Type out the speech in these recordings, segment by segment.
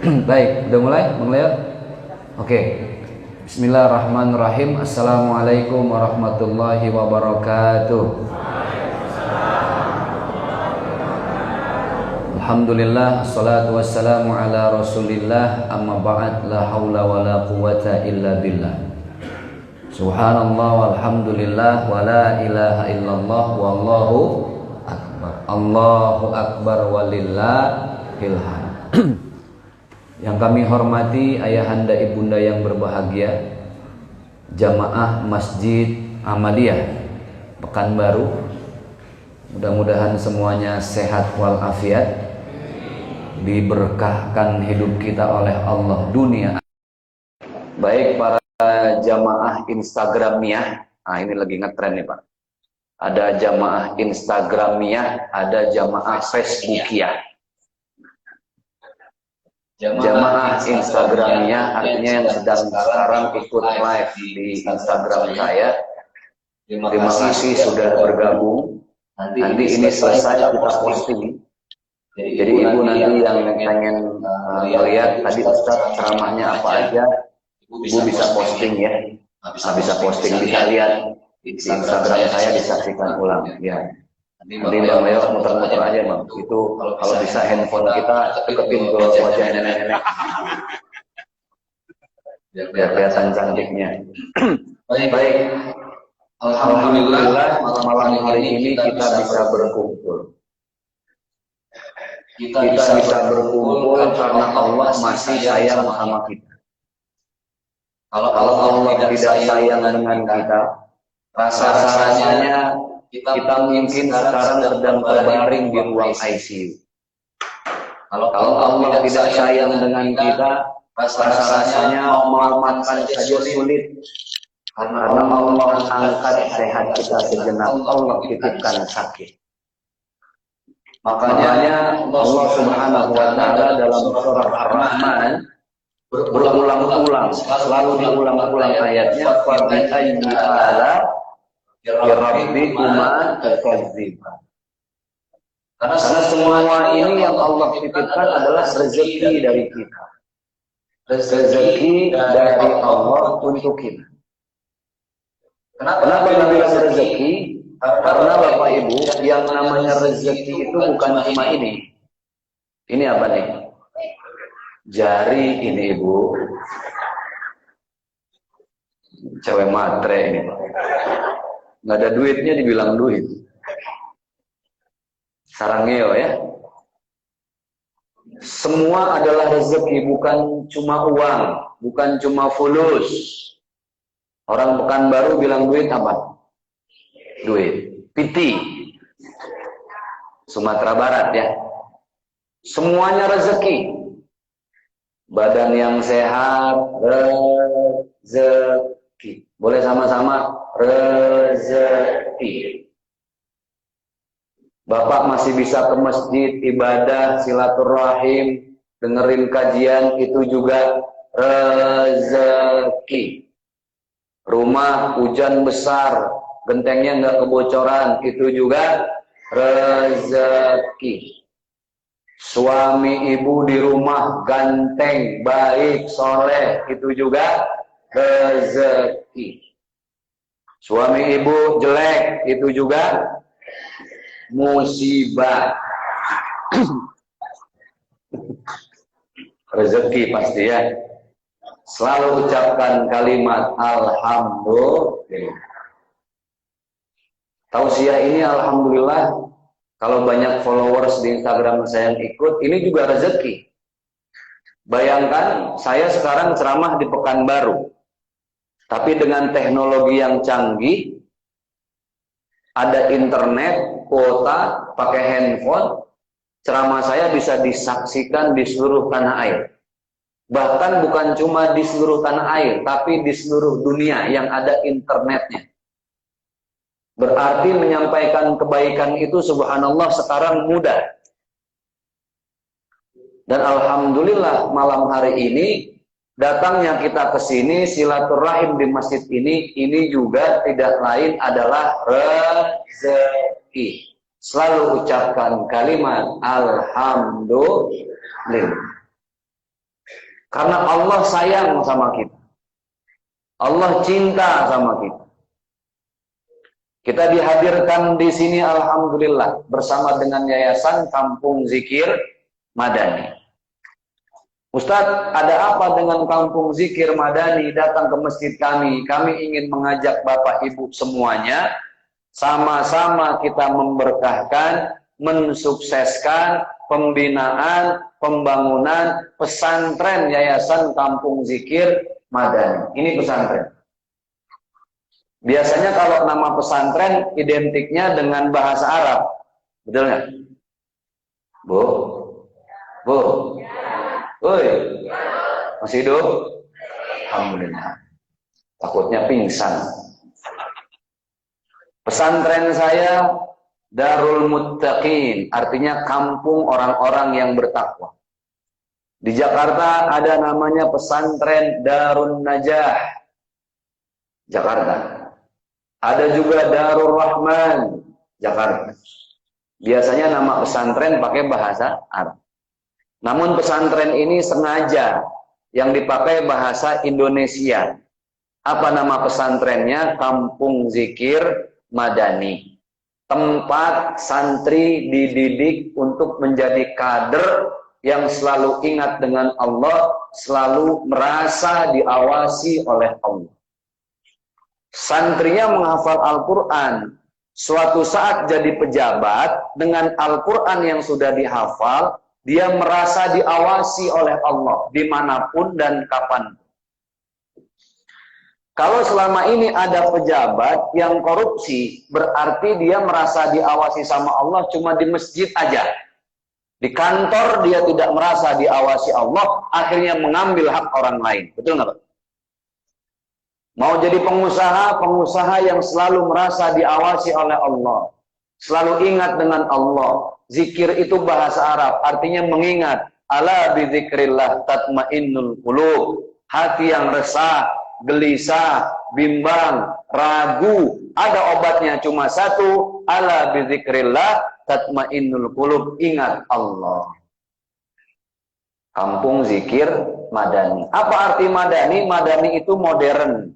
Baik, udah mulai, Bang Leo? Oke. Bismillahirrahmanirrahim. Assalamualaikum warahmatullahi wabarakatuh. Alhamdulillah, assalatu wassalamu ala rasulillah. Amma ba'd, la hawla wa la quwata illa billah. Subhanallah walhamdulillah wa la ilaha illallah wallahu akbar. Allahu akbar walillahil hamd. Yang kami hormati ayahanda ibunda yang berbahagia, jamaah Masjid Ahmadiyah Pekanbaru, mudah-mudahan semuanya sehat walafiat, diberkahkan hidup kita oleh Allah dunia. Baik para jamaah Instagramiyah, nah ini lagi ngetren nih Pak. Ada jamaah Instagramiyah, ada jamaah Facebookiyah. Jamaah Instagramnya artinya yang sedang sekarang ikut live di Instagram saya. Terima kasih sudah bergabung. Nanti ini selesai kita posting. Jadi ibu nanti yang pengen melihat tadi Ustaz ceramahnya apa aja, ibu bisa posting ya. Bisa posting, bisa lihat di Instagram saya, disaksikan ulang ya. Nanti Bang Leo muter-muter aja Bang. Itu kalau bisa handphone kita deketin ke wajah nenek-nenek biar kelihatan cantiknya. Baik. Alhamdulillah malam hari ini kita bisa berkumpul. Kita bisa berkumpul karena Allah masih sayang sama kita. Kalau Allah tidak sayang dengan kita, rasa-rasanya kita mungkin sekarang sedang terbaring di ruang ICU. Kalau Allah tidak sayang dengan kita, rasa-rasanya mau makan saja sulit. Karena Allah angkat sehat kita sejenak, Allah titipkan sakit. Makanya Allah Subhanahu wa Ta'ala dalam surah Ar-Rahman berulang-ulang, selalu diulang-ulang ayatnya, fa bi ayyi ala rabbikuma tukadziban. Karena semua ini yang Allah titipkan adalah rezeki dari kita. Rezeki dari Allah untuk kita. Kenapa dibilang rezeki? Karena Bapak Ibu, yang namanya rezeki itu bukan cuma ini. Ini apa nih? Jari ini Ibu. Cewek matre ini Pak. Nggak ada duitnya dibilang duit. Sarangeo ya. Semua adalah rezeki, bukan cuma uang, bukan cuma fulus. Orang Pekanbaru bilang duit apa? Duit. Piti. Sumatera Barat ya. Semuanya rezeki. Badan yang sehat, rezeki. Boleh sama-sama rezeki. Bapak masih bisa ke masjid, ibadah, silaturahim, dengerin kajian, itu juga rezeki. Rumah hujan besar, gentengnya nggak kebocoran, itu juga rezeki. Suami ibu di rumah ganteng, baik, soleh, itu juga rezeki. Suami ibu jelek, itu juga musibah. Rezeki pasti ya. Selalu ucapkan kalimat alhamdulillah. Tausiah ini alhamdulillah, kalau banyak followers di Instagram saya yang ikut, ini juga rezeki. Bayangkan saya sekarang ceramah di Pekanbaru, tapi dengan teknologi yang canggih, ada internet, kuota, pakai handphone, ceramah saya bisa disaksikan di seluruh tanah air. Bahkan bukan cuma di seluruh tanah air, tapi di seluruh dunia yang ada internetnya. Berarti menyampaikan kebaikan itu subhanallah sekarang mudah. Dan alhamdulillah malam hari ini datangnya kita ke sini silaturahim di masjid ini juga tidak lain adalah rezeki. Selalu ucapkan kalimat alhamdulillah. Karena Allah sayang sama kita. Allah cinta sama kita. Kita dihadirkan di sini alhamdulillah bersama dengan Yayasan Kampung Zikir Madani. Ustadz, ada apa dengan Kampung Zikir Madani datang ke masjid kami? Kami ingin mengajak Bapak Ibu semuanya sama-sama kita memberkahkan, mensukseskan pembinaan, pembangunan pesantren Yayasan Kampung Zikir Madani. Ini pesantren. Biasanya kalau nama pesantren identiknya dengan bahasa Arab. Betul nggak? Bu? Bu? Woi, masih hidup? Alhamdulillah. Takutnya pingsan. Pesantren saya Darul Muttaqin, artinya kampung orang-orang yang bertakwa. Di Jakarta ada namanya pesantren Darun Najah, Jakarta. Ada juga Darul Rahman, Jakarta. Biasanya nama pesantren pakai bahasa Arab. Namun pesantren ini sengaja yang dipakai bahasa Indonesia. Apa nama pesantrennya? Kampung Zikir Madani. Tempat santri dididik untuk menjadi kader yang selalu ingat dengan Allah, selalu merasa diawasi oleh Allah. Santrinya menghafal Al-Quran. Suatu saat jadi pejabat dengan Al-Quran yang sudah dihafal, dia merasa diawasi oleh Allah dimanapun dan kapan. Kalau selama ini ada pejabat yang korupsi, berarti dia merasa diawasi sama Allah cuma di masjid aja. Di kantor dia tidak merasa diawasi Allah, akhirnya mengambil hak orang lain. Betul nggak Pak? Mau jadi pengusaha, pengusaha yang selalu merasa diawasi oleh Allah. Selalu ingat dengan Allah. Zikir itu bahasa Arab, artinya mengingat. Ala bidzikrillah tatmainnul qulub. Hati yang resah, gelisah, bimbang, ragu, ada obatnya cuma satu. Ala bidzikrillah tatmainnul qulub. Ingat Allah. Kampung Zikir Madani. Apa arti Madani? Madani itu modern.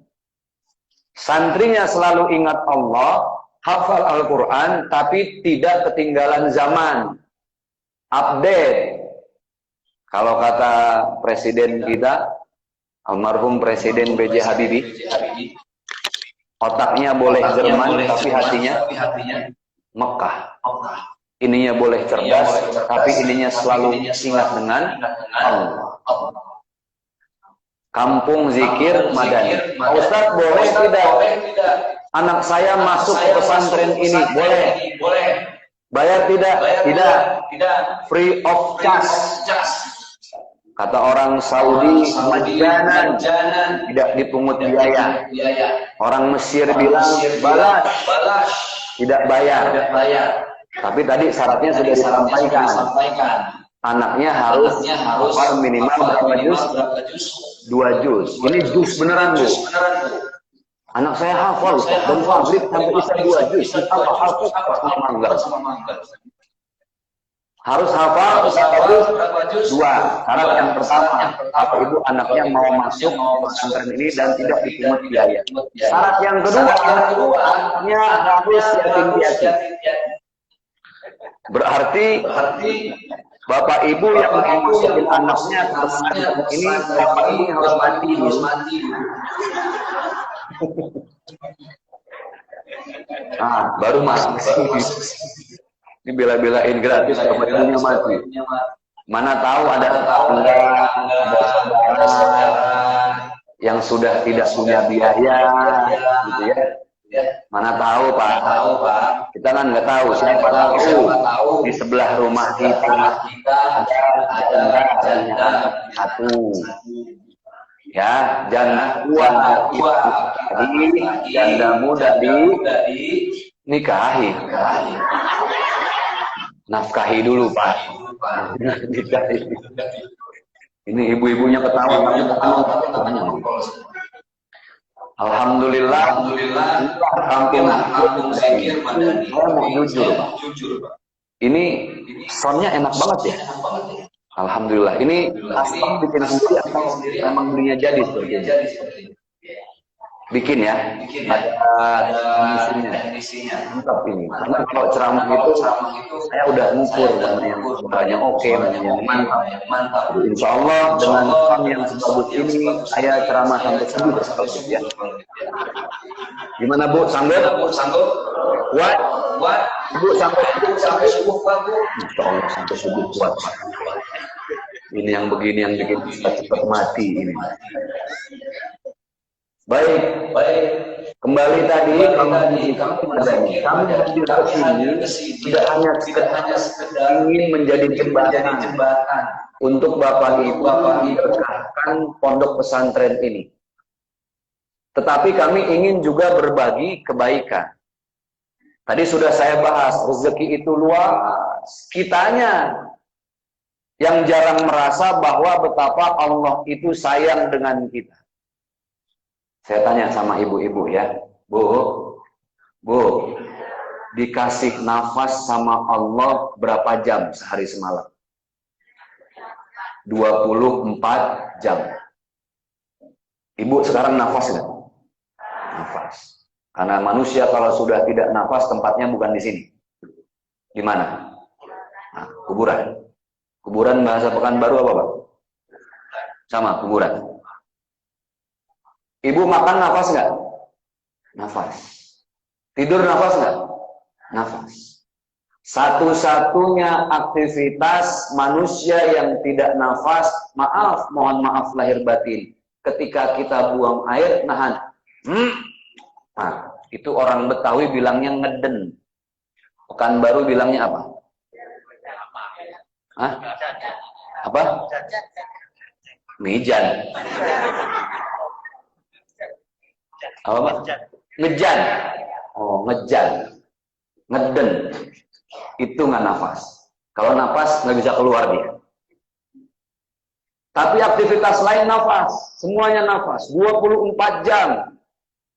Santrinya selalu ingat Allah, hafal Al-Quran, tapi tidak ketinggalan zaman. Update. Kalau kata presiden kita, almarhum Presiden B.J. Habibie, otaknya boleh Jerman, tapi hatinya Mekah. Ininya boleh cerdas, tapi ininya selalu ingat dengan Allah. Kampung Zikir Madani. Ustaz, boleh tidak anak saya masuk ke pesantren ini? Boleh. Bayar tidak? Tidak. Free of charge. Kata orang Saudi, majanan, tidak dipungut biaya. Orang Mesir bilang balas, tidak bayar. Tapi tadi syaratnya sudah disampaikan. Anaknya harus minimal berapa juz? 2 juz. Ini juz beneran, Bu. Anak saya hafal dan maghrib sampai bisa 2 juz. Apa hafal sama mangga? Harus hafal berapa juz? 2. Syarat yang pertama, apa ibu anaknya mau masuk pesantren ini dan tidak dipungut biaya. Syarat yang kedua, anaknya harus yatim-piatu. Berarti Bapak Ibu yang mau masukin anaknya ke pesantren ini, Bapak ini harus mati dulu. Nah, baru masuk sini. Ini bela-belain gratis, Bapak Ibunya mati. Mana tahu ada tetangga, ada saudara yang sudah tidak punya biaya, gitu ya. Mana tahu Pak, kita kan nggak tahu, siapa tahu di sebelah rumah kita ada satu, ya janda tua jadi janda muda dinikahi, nafkahi dulu Pak. Ini ibu-ibunya ketawa. Alhamdulillah, Kampung Zikir Madani. Saya mau jujur, Pak. Ini soundnya enak banget ya. Alhamdulillah. Ini custom bikin sendiri atau memang belinya jadi seperti ini? Bikin ya, ada teknisinya. Mantap ini. Karena kalau ceramah itu saya udah ngukur mana yang suaranya oke, mana yang mantap. Insya Allah dengan sound yang sebagus ini saya ceramah sampai subuh ya. Gimana Bu? Sanggup? Kuat? Bu sampai subuh kuat Bu? Insya Allah sampai subuh kuat. Ini yang begini yang bikin cepat mati ini. Baik. Kembali tadi kami hadir ke sini tidak hanya sekedar ingin menjadi jembatan untuk Bapak Ibu memberkahkan pondok pesantren ini. Tetapi kami ingin juga berbagi kebaikan. Tadi sudah saya bahas, rezeki itu luas. Kitanya yang jarang merasa bahwa betapa Allah itu sayang dengan kita. Saya tanya sama ibu-ibu ya, Bu, dikasih nafas sama Allah berapa jam sehari semalam? 24 jam. Ibu sekarang nafas nggak? Nafas. Karena manusia kalau sudah tidak nafas tempatnya bukan di sini. Di mana? Nah, kuburan. Kuburan bahasa Pekanbaru apa Pak? Sama, kuburan. Ibu makan nafas nggak? Nafas. Tidur nafas nggak? Nafas. Satu-satunya aktivitas manusia yang tidak nafas, mohon maaf lahir batin. Ketika kita buang air, nahan. Nah, itu orang Betawi bilangnya ngeden. Pekanbaru bilangnya apa? Hah? Apa? Mijan. Apa Pak? Ngejan. Oh, ngejan. Ngeden. Itu nggak nafas. Kalau nafas nggak bisa keluar dia. Tapi aktivitas lain nafas. Semuanya nafas. 24 jam.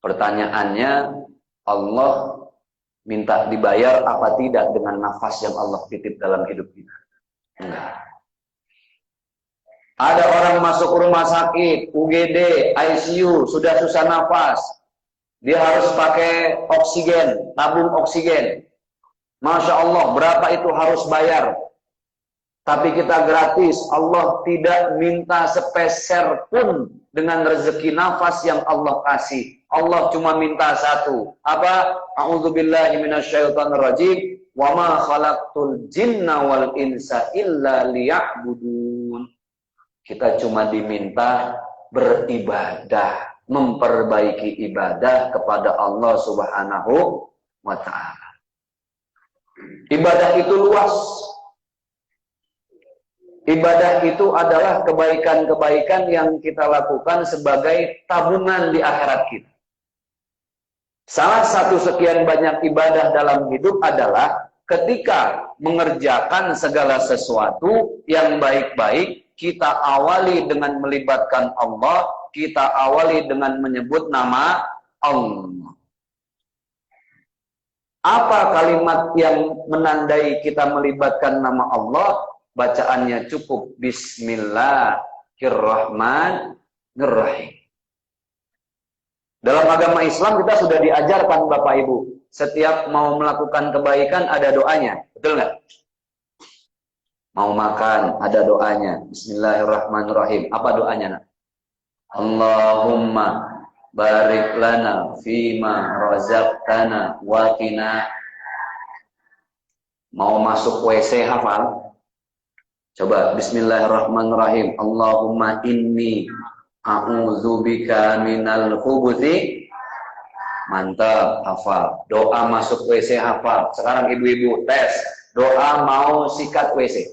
Pertanyaannya, Allah minta dibayar apa tidak dengan nafas yang Allah titip dalam hidup kita? Enggak. Ada orang masuk rumah sakit, UGD, ICU, sudah susah nafas. Dia harus pakai oksigen, tabung oksigen. Masya Allah, berapa itu harus bayar? Tapi kita gratis, Allah tidak minta sepeser pun dengan rezeki nafas yang Allah kasih. Allah cuma minta satu. Apa? A'udzubillahi minasyaitonirrajim. Wa ma khalaqtul jinna wal insa illa liya'budun. Kita cuma diminta beribadah, memperbaiki ibadah kepada Allah Subhanahu wa ta'ala. Ibadah itu luas. Ibadah itu adalah kebaikan-kebaikan yang kita lakukan sebagai tabungan di akhirat kita. Salah satu sekian banyak ibadah dalam hidup adalah ketika mengerjakan segala sesuatu yang baik-baik, kita awali dengan melibatkan Allah, kita awali dengan menyebut nama Allah. Apa kalimat yang menandai kita melibatkan nama Allah? Bacaannya cukup Bismillahirrahmanirrahim. Dalam agama Islam kita sudah diajarkan Bapak Ibu, setiap mau melakukan kebaikan ada doanya, betul nggak? Mau makan ada doanya, Bismillahirrahmanirrahim. Apa doanya nak? Allahumma barik lana fima razaqtana wa qina. Mau masuk WC hafal? Coba Bismillahirrahmanirrahim. Allahumma inni a'udzubika minal khubuthi. Mantap, hafal. Doa masuk WC hafal. Sekarang ibu-ibu tes. Doa mau sikat WC.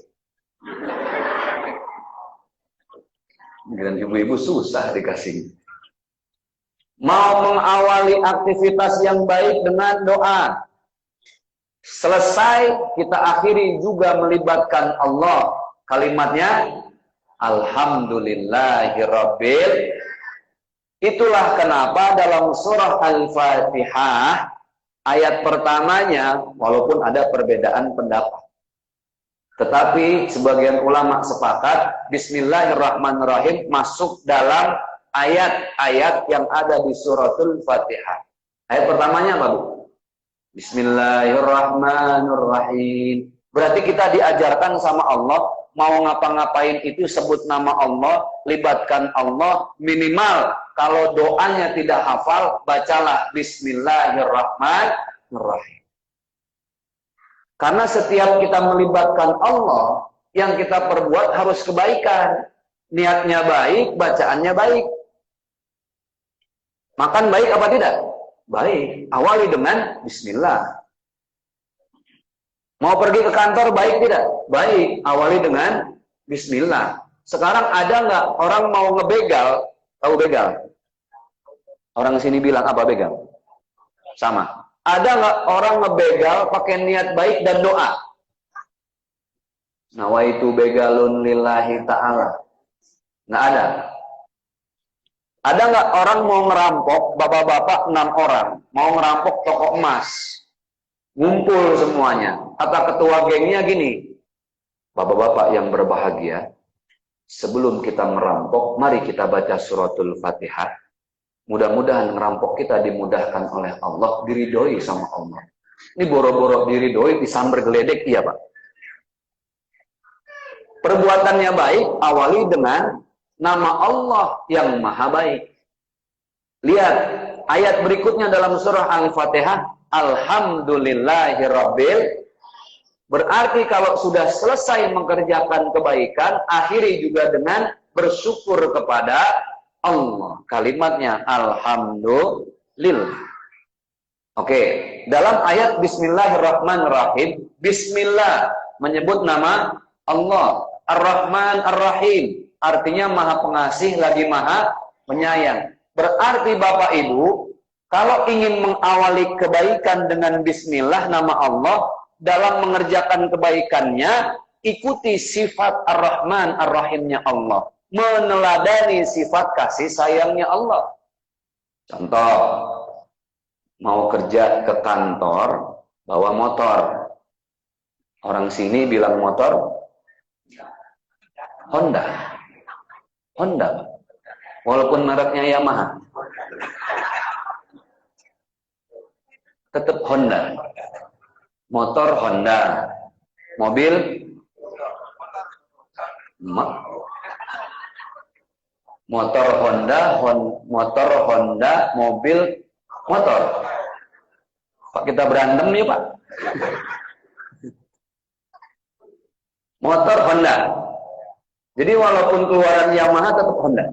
Dan ibu-ibu susah dikasih. Mau mengawali aktivitas yang baik dengan doa. Selesai, kita akhiri juga melibatkan Allah. Kalimatnya Alhamdulillahirabbil. Itulah kenapa dalam surah Al-Fatihah ayat pertamanya walaupun ada perbedaan pendapat, Tetapi sebagian ulama sepakat Bismillahirrahmanirrahim masuk dalam ayat-ayat yang ada di suratul Fatihah. Ayat pertamanya apa, Bu? Bismillahirrahmanirrahim. Berarti kita diajarkan sama Allah, mau ngapa-ngapain itu sebut nama Allah, libatkan Allah, minimal kalau doanya tidak hafal, bacalah Bismillahirrahmanirrahim. Karena setiap kita melibatkan Allah, yang kita perbuat harus kebaikan. Niatnya baik, bacaannya baik. Makan baik apa tidak? Baik. Awali dengan Bismillah. Mau pergi ke kantor baik tidak? Baik. Awali dengan Bismillah. Sekarang ada nggak orang mau ngebegal? Tahu begal? Orang sini bilang apa begal? Sama. Ada nggak orang ngebegal pakai niat baik dan doa? Nawaitu begalun lillahi ta'ala. Nggak ada. Ada nggak orang mau ngerampok, bapak-bapak 6 orang, mau ngerampok toko emas, ngumpul semuanya. Kata ketua gengnya gini, bapak-bapak yang berbahagia, sebelum kita merampok, mari kita baca suratul Fatihah. Mudah-mudahan ngerampok kita dimudahkan oleh Allah, diridhoi sama Allah. Ini boro-boro diridhoi, disamber geledek, iya Pak. Perbuatannya baik, awali dengan nama Allah yang maha baik. Lihat ayat berikutnya dalam surah Al-Fatihah, Alhamdulillahirabbil. Berarti kalau sudah selesai mengerjakan kebaikan, akhiri juga dengan bersyukur kepada Allah. Kalimatnya Alhamdulillah. Oke, dalam ayat Bismillahirrahmanirrahim, Bismillah menyebut nama Allah. Ar-Rahman Ar-Rahim artinya maha pengasih lagi maha penyayang. Berarti Bapak Ibu, kalau ingin mengawali kebaikan dengan Bismillah nama Allah, dalam mengerjakan kebaikannya, ikuti sifat Ar-Rahman Ar-Rahimnya Allah. Meneladani sifat kasih sayangnya Allah. Contoh, mau kerja ke kantor, bawa motor. Orang sini bilang motor Honda. Honda. Walaupun mereknya Yamaha. Tetap Honda. Motor Honda. Mobil motor Honda, mobil motor. Pak, kita berantem nih, Pak. Motor Honda. Jadi walaupun keluaran Yamaha tetap Honda.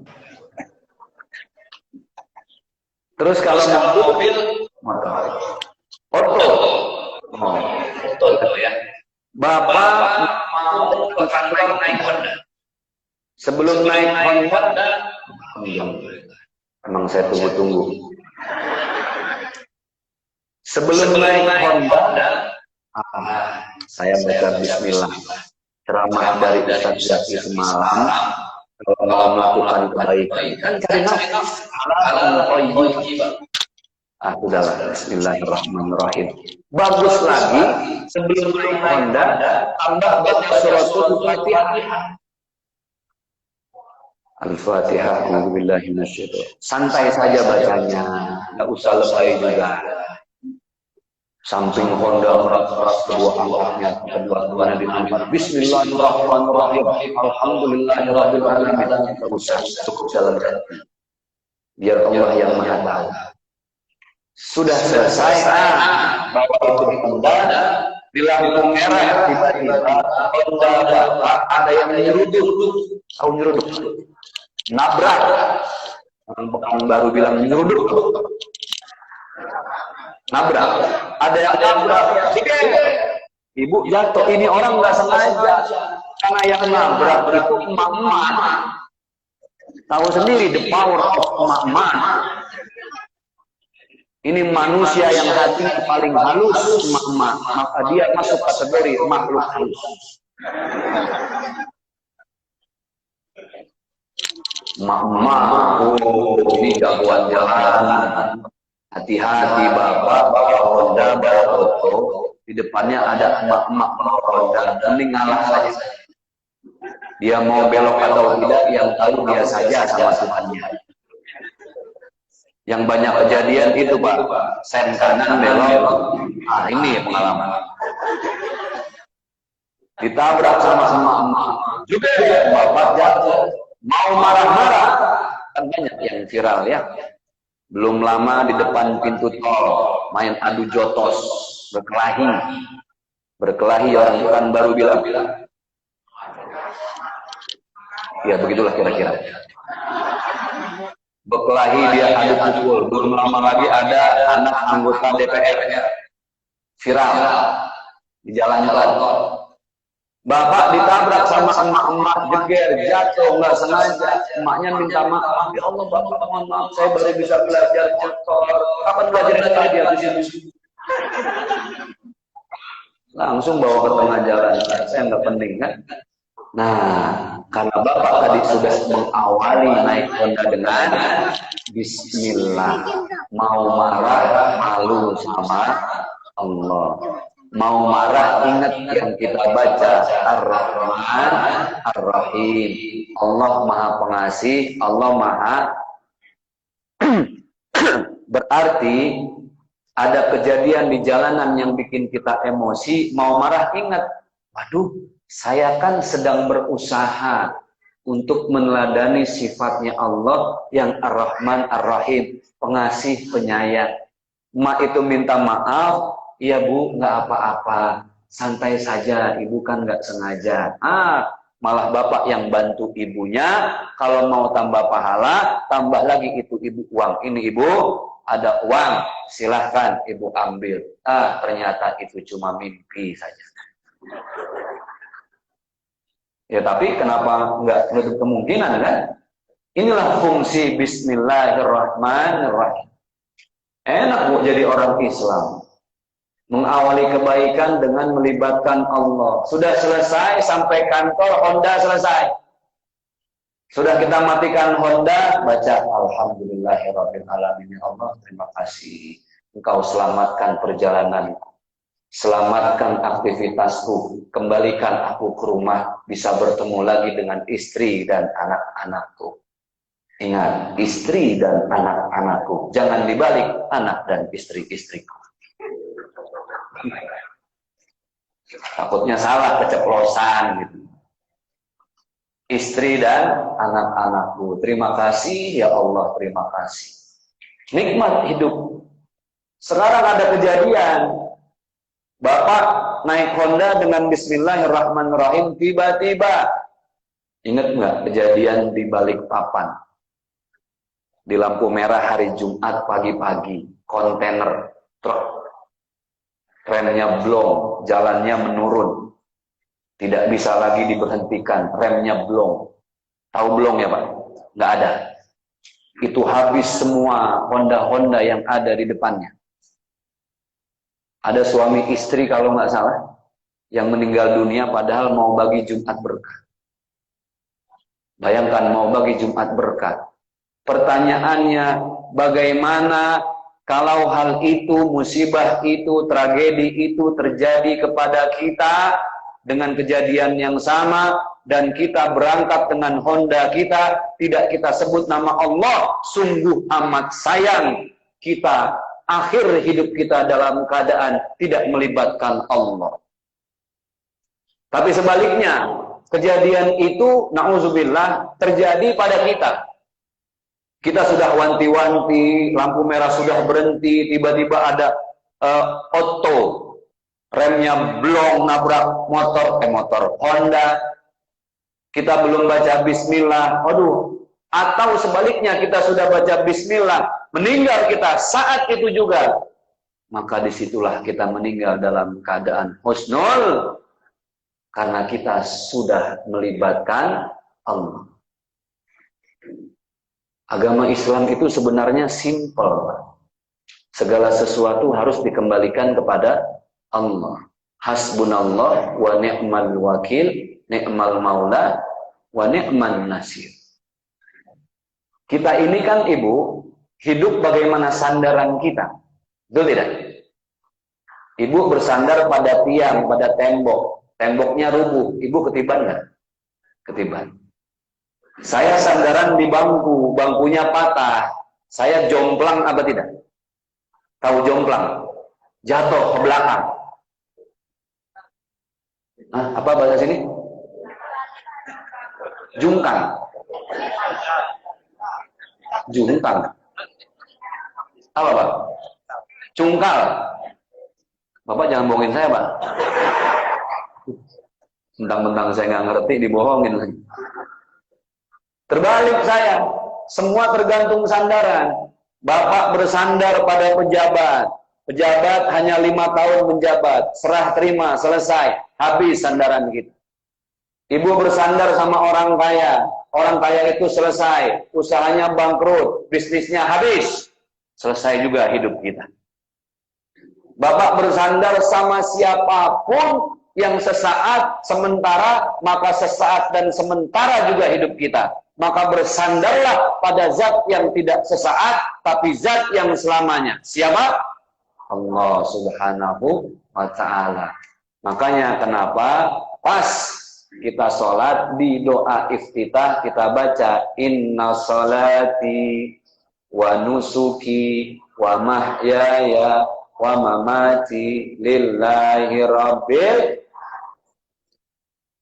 Terus kalau mobil motor. Oto. Oh, oto itu ya. Bapak mau ke kantor naik Honda. Sebelum naik Honda, emang saya tunggu-tunggu. Sebelum naik Honda, saya baca Bismillah. Ceramah dari Ustaz Zaki semalam, kalau mau melakukan kebaikan, cari nafas. Sudahlah, Bismillahirrahmanirrahim. Bagus lagi, sebelum naik Honda, tambah baca suratul Fatihah. Al-Fatihah, Alhamdulillah, santai saja bacanya, nggak usah lebay juga. Samping Honda meras-meras kedua angkatnya, kedua-duanya ditampak Bismillahirrahmanirrahim, Alhamdulillahirabbil alamin. Nggak usah, cukup jalan kaki. Biar Allah yang Maha Tahu. Sudah selesai, bawa itu di Honda, di lampu merah tiba-tiba Honda Bapak ada yang nyeruduk, tahu nyeruduk? Nabrak. Orang baru bilang nyeruduk. Nabrak. Ada yang nabrak. Ibu jatuh. Ini orang nggak sengaja. Karena yang nabrak itu emak-emak. Tahu sendiri the power of emak-emak. Ini manusia yang hatinya paling halus, emak-emak. Maka dia masuk kategori makhluk halus. Emak-emak, ini gangguan jalan. Hati-hati Bapak, bawa Honda, bawa Oto. di depannya ada emak-emak dan mending ngalah saja. Dia mau belok atau tidak, yang tahu dia saja sama Tuhannya. Yang banyak kejadian itu Pak, sen kanan belok, ini pengalaman. Ditabrak sama emak-emak, juga bapak jatuh, mau marah-marah, kan banyak yang viral ya. Belum lama di depan pintu tol, main adu jotos, berkelahi orang bukan baru bilang. Ya begitulah kira-kira. Berkelahi dia adu pukul, belum lama lagi ada anak anggota DPR viral di jalan tol. Bapak ditabrak sama emak-emak, jeger, jatuh, nggak sengaja. Emaknya minta maaf, ya Allah Bapak mohon maaf, saya baru bisa belajar motor. Kapan belajar tadi dia di langsung bawa ke tengah jalan, saya nggak penting kan? Nah, karena Bapak tadi sudah mengawali naik Honda dengan Bismillah, mau marah malu sama Allah. Mau marah ingat yang kita baca Ar-Rahman Ar-Rahim. Allah Maha Pengasih, Allah Maha berarti ada kejadian di jalanan yang bikin kita emosi, mau marah ingat, waduh, saya kan sedang berusaha untuk meneladani sifatnya Allah yang Ar-Rahman Ar-Rahim, pengasih penyayang. Mak itu minta maaf, iya Bu, nggak apa-apa, santai saja, ibu kan nggak sengaja. Malah bapak yang bantu ibunya, kalau mau tambah pahala, tambah lagi itu ibu uang. Ini ibu, ada uang, silahkan ibu ambil. Ternyata itu cuma mimpi saja. Ya tapi kenapa nggak menutup kemungkinan kan? Inilah fungsi Bismillahirrahmanirrahim. Enak Bu jadi orang Islam. Mengawali kebaikan dengan melibatkan Allah. Sudah selesai sampai kantor, Honda selesai. Sudah kita matikan Honda, baca Alhamdulillahirrabbilalamin. Ya Allah, terima kasih. Engkau selamatkan perjalananku. Selamatkan aktivitasku. Kembalikan aku ke rumah. Bisa bertemu lagi dengan istri dan anak-anakku. Ingat, istri dan anak-anakku. Jangan dibalik anak dan istri-istriku. Takutnya salah, keceplosan gitu. Istri dan anak-anakku, terima kasih ya Allah, terima kasih. Nikmat hidup. Sekarang ada kejadian, Bapak naik Honda dengan Bismillahirrahmanirrahim, tiba-tiba ingat nggak kejadian di Balikpapan, di lampu merah hari Jumat pagi-pagi, kontainer truk, remnya blong, jalannya menurun, tidak bisa lagi diberhentikan, remnya blong. Tahu blong ya Pak? Nggak ada. Itu habis semua Honda-Honda yang ada di depannya. Ada suami istri kalau nggak salah, yang meninggal dunia padahal mau bagi Jumat berkah. Bayangkan mau bagi Jumat berkah. Pertanyaannya, bagaimana kalau hal itu, musibah itu, tragedi itu terjadi kepada kita dengan kejadian yang sama dan kita berangkat dengan Honda kita, tidak kita sebut nama Allah, sungguh amat sayang kita akhir hidup kita dalam keadaan tidak melibatkan Allah. Tapi sebaliknya, kejadian itu, na'udzubillah, terjadi pada kita. Kita sudah wanti-wanti, lampu merah sudah berhenti, tiba-tiba ada auto, remnya blong, nabrak motor Honda. Kita belum baca Bismillah, aduh. Atau sebaliknya kita sudah baca Bismillah, meninggal kita saat itu juga. Maka disitulah kita meninggal dalam keadaan husnul, karena kita sudah melibatkan Allah. Agama Islam itu sebenarnya simple. Segala sesuatu harus dikembalikan kepada Allah. Hasbunallah wa ni'mal wakil, ni'mal maula wa ni'man nasir. Kita ini kan Ibu, hidup bagaimana sandaran kita. Betul tidak? Ibu bersandar pada tiang, pada tembok. Temboknya rubuh. Ibu ketiban nggak? Ketiban. Saya sandaran di bangku, bangkunya patah. Saya jomplang apa tidak? Tahu jomplang? Jatuh ke belakang. Apa bahasa sini? Jungkang. Jungkang. Apa Pak? Cungkal. Bapak jangan bohongin saya Pak. Mentang-mentang saya nggak ngerti dibohongin lagi. Terbalik saya. Semua tergantung sandaran. Bapak bersandar pada pejabat. Pejabat hanya 5 tahun menjabat. Serah terima, selesai. Habis sandaran kita. Ibu bersandar sama orang kaya. Orang kaya itu selesai. Usahanya bangkrut. Bisnisnya habis. Selesai juga hidup kita. Bapak bersandar sama siapapun yang sesaat, sementara, maka sesaat dan sementara juga hidup kita. Maka bersandarlah pada zat yang tidak sesaat, tapi zat yang selamanya. Siapa? Allah Subhanahu wa Ta'ala. Makanya kenapa pas kita sholat di doa iftitah kita baca inna sholati wa nusuki wa mahyaya wa mamati lillahi rabbil.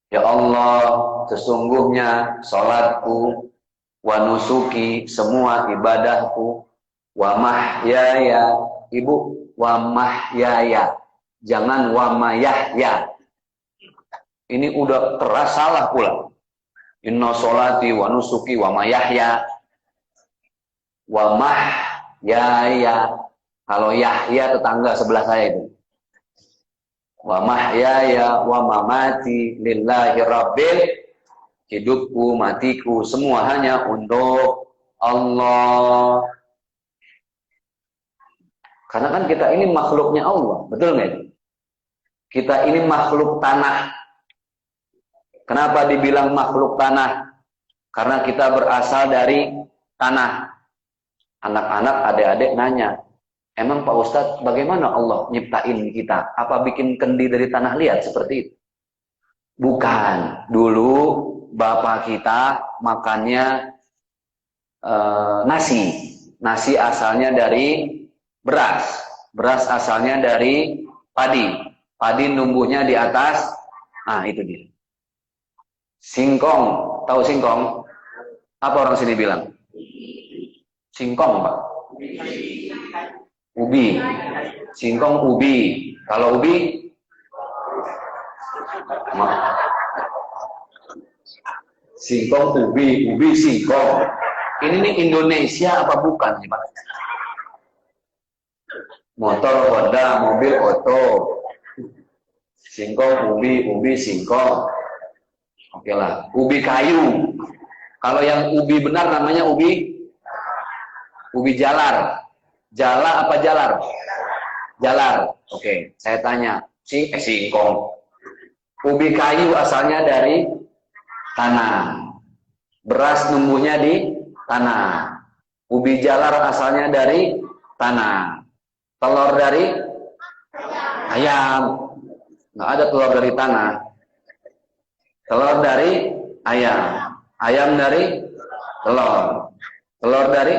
Ya Allah, sesungguhnya sholatku, wa nusuki, semua ibadahku, wa mahyaya, ibu, wa mahyaya, jangan wa mayahya. Ini udah keras salah pula. Inna sholati wa nusuki wa mayahya, wa mahyaya. Kalau Yahya tetangga sebelah saya itu. Wa mahyaya wa mamati lillahi rabbil. Hidupku, matiku, semua hanya untuk Allah. Karena kan kita ini makhluknya Allah, betul nggak? Kita ini makhluk tanah. Kenapa dibilang makhluk tanah? Karena kita berasal dari tanah. Anak-anak, adik-adik nanya, emang Pak Ustadz bagaimana Allah nyiptain kita? Apa bikin kendi dari tanah liat seperti itu? Bukan. Dulu bapak kita makannya nasi. Nasi asalnya dari beras. Beras asalnya dari padi. Padi numbuhnya di atas. Nah itu dia. Singkong. Tahu singkong? Apa orang sini bilang? Singkong Pak. Ubi. Singkong ubi. Kalau ubi? Singkong ubi. Ubi singkong. Ini nih Indonesia apa bukan nih Pak? Motor Honda, mobil Oto. Singkong ubi. Ubi singkong. Oke lah. Ubi kayu. Kalau yang ubi benar namanya ubi jalar. Jala apa jalar? Jalar. Oke, saya tanya. Singkong. Ubi kayu asalnya dari tanah. Beras numbuhnya di tanah. Ubi jalar asalnya dari tanah. Telur dari ayam. Nggak ada telur dari tanah. Telur dari ayam. Ayam dari telur. Telur dari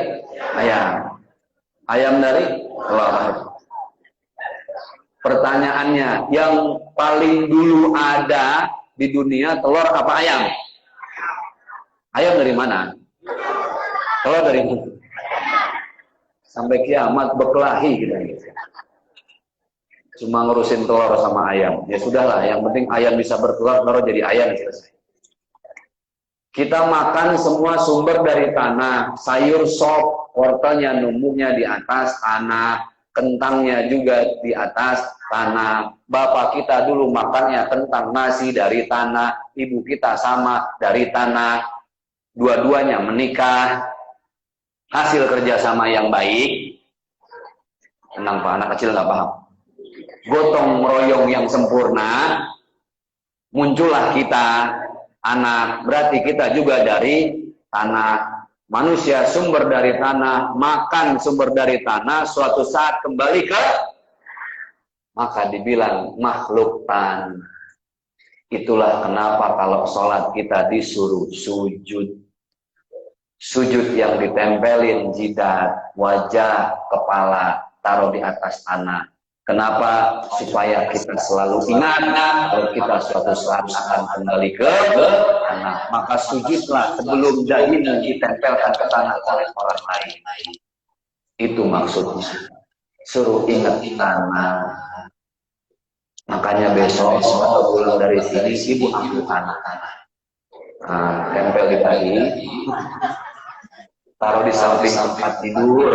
ayam. Ayam dari telur. Pertanyaannya, yang paling dulu ada di dunia telur apa ayam? Ayam dari mana? Telur dari mana? Sampai kiamat berkelahi kita gitu. Cuma ngurusin telur sama ayam. Ya sudahlah, yang penting ayam bisa bertelur, telur jadi ayam selesai. Kita makan semua sumber dari tanah, sayur sop, wortelnya numbuhnya di atas tanah, kentangnya juga di atas tanah. Bapak kita dulu makannya kentang nasi dari tanah, ibu kita sama dari tanah. Dua-duanya menikah, hasil kerjasama yang baik. Tenang Pak, anak kecil nggak paham. Gotong royong yang sempurna, muncullah kita. Anak, berarti kita juga dari tanah. Manusia sumber dari tanah, makan sumber dari tanah, suatu saat kembali ke maka dibilang makhluk tanah. Itulah kenapa kalau sholat kita disuruh sujud. Sujud yang ditempelin jidat, wajah, kepala, taruh di atas tanah. Kenapa? Supaya kita selalu ingat kalau kita suatu saat akan kembali ke tanah. Maka sujudlah sebelum dahinya ditempelkan ke tanah oleh orang lain. Itu maksudnya. Suruh ingat tanah. Makanya besok atau pulang dari sini ibu ambil tanah. Nah, tempel di dahi, taruh di samping tempat tidur,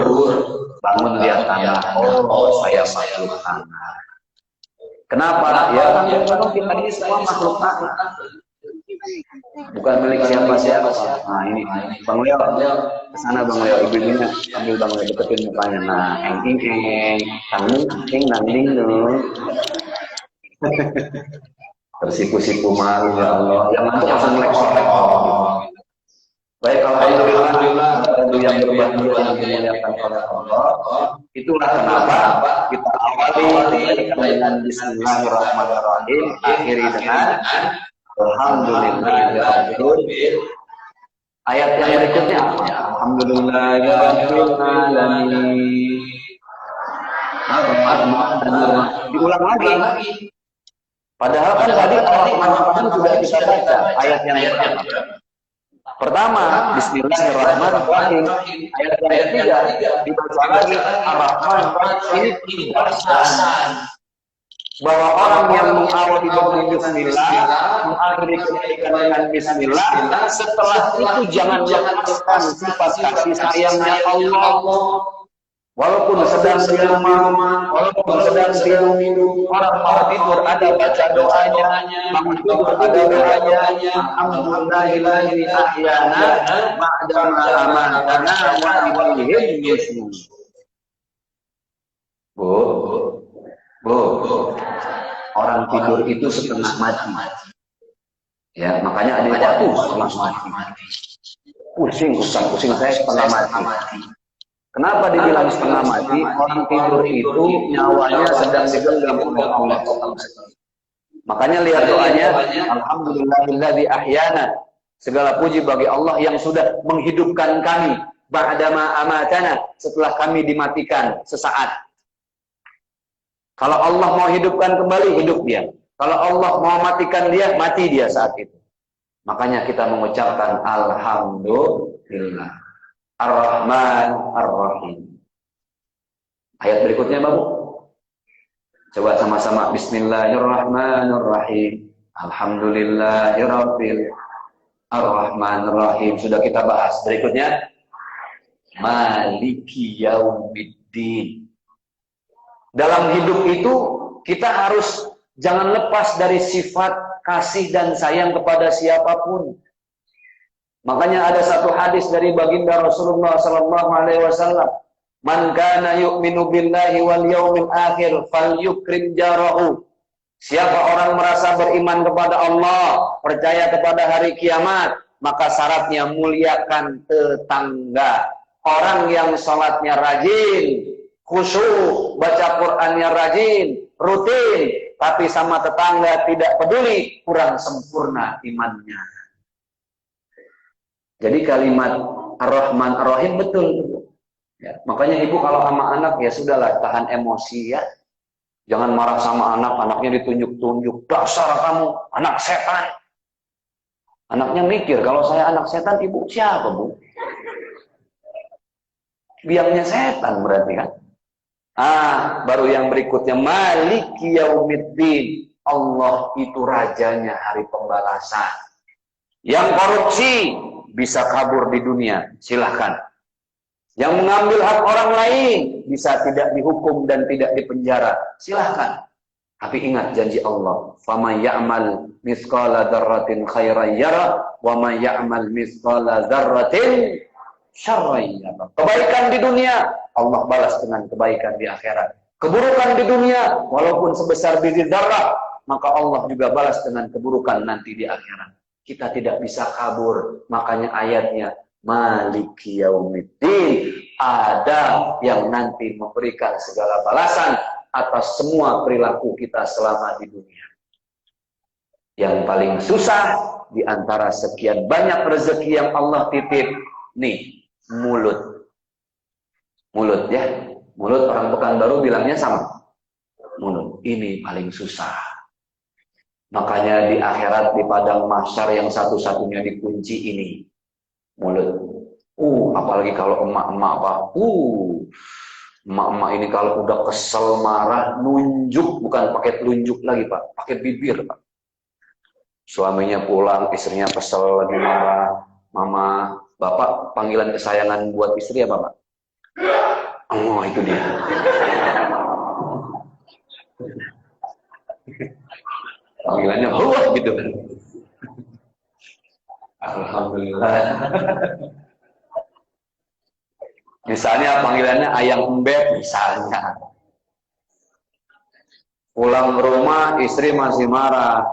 bangun dia tanah. Oh, saya makhluk tanah. Kenapa? Ya, karena kita ini semua makhluk tanah. Bukan milik siapa-siapa. Nah, ini Bang Leo, kesana Bang Leo, ibu-ibunya ambil Bang Leo, deketin mukanya. Nah, eng-eng, nanding dong. Tersipu-sipu malu ya Allah. Yang nanti langsung lekor-lekor. Baik, alhamdulillah itu yang berbahagia yang dimuliakan oleh Allah. Itulah kenapa kita awali dengan Bismillahirrahmanirrahim, akhiri dengan Alhamdulillahirabbil. Ayat yang berikutnya apa? Alhamdulillahirabbil alamin. Diulang lagi. Padahal kan tadi Ar-Rahman sudah kita baca ayat yang pertama, Bismillahirrahmanirrahim. Ayat yang ketiga dibaca lagi Ar-Rahman. Ini penjelasan bahwa orang yang mengawali dengan Bismillah, mengakhiri kebaikan dengan Bismillah, setelah itu jangan lepaskan sifat kasih sayangnya Allah. Walaupun sedang di rumah, walaupun sedang tidur, orang mau tidur ada baca doanya, bangun tidur ada doanya. Alhamdulillahi ahyana ba'dama amatana wa ilaihil nusyur. Bu, orang tidur itu setengah mati. Ya, makanya ada waktu setengah mati. Pusing saya setengah mati. Kenapa dibilang setengah mati? Orang tidur itu nyawanya sedang digenggam oleh Allah. Makanya lihat doanya, Alhamdulillahilladzi ahyana. Segala puji bagi Allah yang sudah menghidupkan kami ba'dama amatana, setelah kami dimatikan sesaat. Kalau Allah mau hidupkan kembali, hidup dia. Kalau Allah mau matikan dia, mati dia saat itu. Makanya kita mengucapkan Alhamdulillah. Ar-Rahman Ar-Rahim. Ayat berikutnya, Bapak. Coba sama-sama. Bismillahirrahmanirrahim. Alhamdulillahirabbil Ar-Rahmanir-Rahim. Sudah kita bahas. Berikutnya, Maliki Yaumiddin. Dalam hidup itu kita harus jangan lepas dari sifat kasih dan sayang kepada siapapun. Makanya ada satu hadis dari baginda Rasulullah sallallahu alaihi wasallam, "Man kana yu'minu billahi wal yaumil akhir falyukrim jarahu." Siapa orang merasa beriman kepada Allah, percaya kepada hari kiamat, maka syaratnya muliakan tetangga. Orang yang salatnya rajin, khusyuk, baca Qur'annya rajin, rutin, tapi sama tetangga tidak peduli, kurang sempurna imannya. Jadi kalimat Ar-Rahman Ar-Rahim betul. Ya, makanya ibu kalau sama anak ya sudahlah, tahan emosi ya. Jangan marah sama anak, anaknya ditunjuk-tunjuk. Dasar kamu, anak setan. Anaknya mikir, kalau saya anak setan, ibu siapa bu? Biangnya setan berarti kan. Baru yang berikutnya, Maliki Yaumiddin. Allah itu rajanya hari pembalasan. Yang korupsi bisa kabur di dunia, silahkan. Yang mengambil hak orang lain bisa tidak dihukum dan tidak dipenjara, silahkan. Tapi ingat janji Allah, "Faman ya'mal mithqala dzarratin khairan yara, wa man ya'mal mithqala dzarratin syarran yara." Kebaikan di dunia, Allah balas dengan kebaikan di akhirat. Keburukan di dunia, walaupun sebesar biji zarrah, maka Allah juga balas dengan keburukan nanti di akhirat. Kita tidak bisa kabur. Makanya ayatnya Maliki Yaumiddin. Ada yang nanti memberikan segala balasan atas semua perilaku kita selama di dunia. Yang paling susah di antara sekian banyak rezeki yang Allah titip, nih, mulut. Mulut ya. Mulut orang Pekanbaru bilangnya sama. Mulut. Ini paling susah. Makanya di akhirat, di padang mahsyar yang satu-satunya dikunci ini. Mulut. Apalagi kalau emak-emak apa. Emak-emak ini kalau udah kesel, marah, nunjuk. Bukan pakai telunjuk lagi Pak. Pakai bibir Pak. Suaminya pulang, istrinya kesel, lagi marah. Mama, bapak panggilan kesayangan buat istri apa Pak? Oh, itu dia. Panggilannya buat gitu kan. Alhamdulillah. Misalnya panggilannya ayang embeb misalnya. Pulang ke rumah, istri masih marah.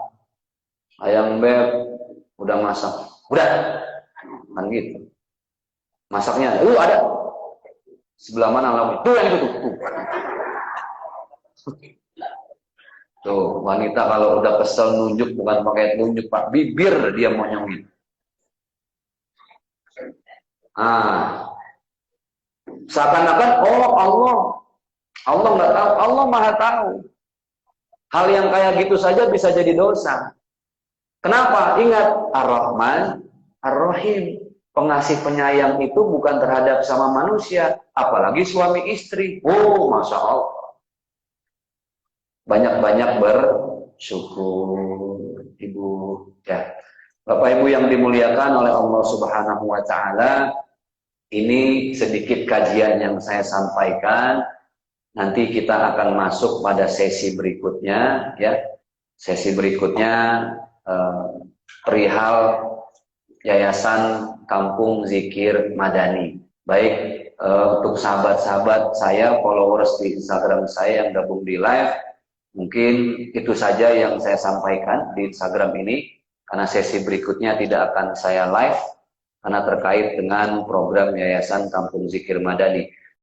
Ayang beb udah masak, udah kan gitu. Masaknya, ada sebelah mana lalu? Tuh yang itu tuh. Tuh wanita kalau udah kesel nunjuk bukan pakai nunjuk Pak, bibir dia monyongin. Seakan-akan Allah nggak tahu, Allah Maha tahu. Hal yang kayak gitu saja bisa jadi dosa. Kenapa? Ingat, Ar-Rahman, Ar-Rahim. Pengasih penyayang itu bukan terhadap sama manusia, apalagi suami istri. Masya Allah. Banyak-banyak bersyukur, Ibu. Ya, Bapak Ibu yang dimuliakan oleh Allah Subhanahu wa Ta'ala, ini sedikit kajian yang saya sampaikan. Nanti kita akan masuk pada sesi berikutnya, ya. Sesi berikutnya perihal Yayasan Kampung Zikir Madani. Baik untuk sahabat-sahabat saya, followers di Instagram saya yang gabung di live, mungkin itu saja yang saya sampaikan di Instagram ini, karena sesi berikutnya tidak akan saya live karena terkait dengan program Yayasan Kampung Zikir Madani.